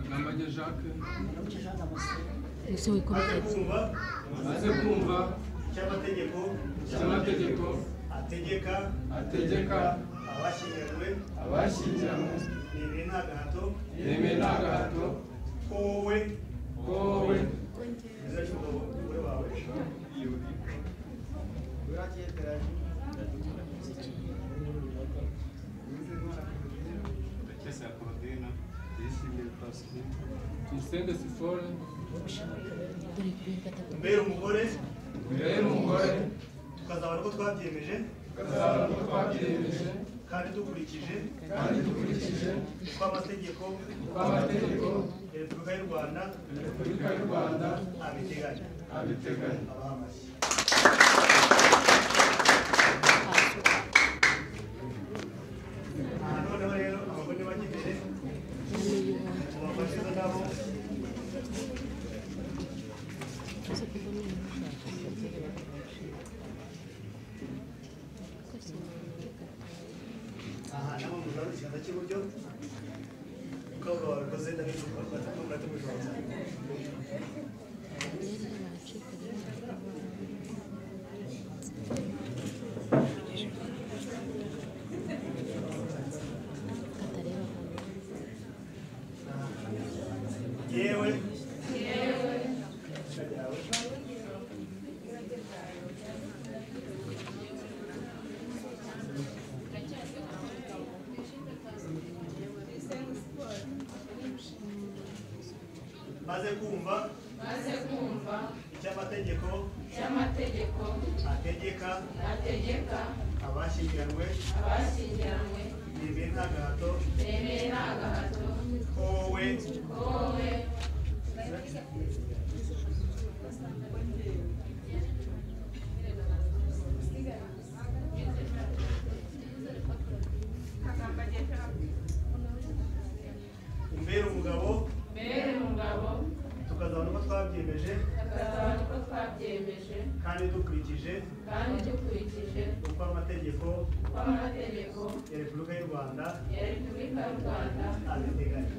Kagambage Jacques ese wikubita maze kumva cy'amategeko ategeka abashyingiranywe nemeye nta gahato kowe umugore wawe Tuyisenge Sifore umbere umugore tukazabona ko twabyemeje kandi dukurikije uko amategeko ya Repubulika y'u Rwanda abiteganya abaha amashyi. Noneho rero abagore bajya imbere mubafashe nabo nabo muzabona ikiganza cy'iburyo ukabura wabikoze ndabivuga muratumujora yewe maze kumva icy'amategeko ategeka abashyingiranywe nemeye nta gahato kowe umbere umugabo tukazabona uko twabyemeje kandi dukurikije uko amategeko ya Repubulika y'u Rwanda abiteganya.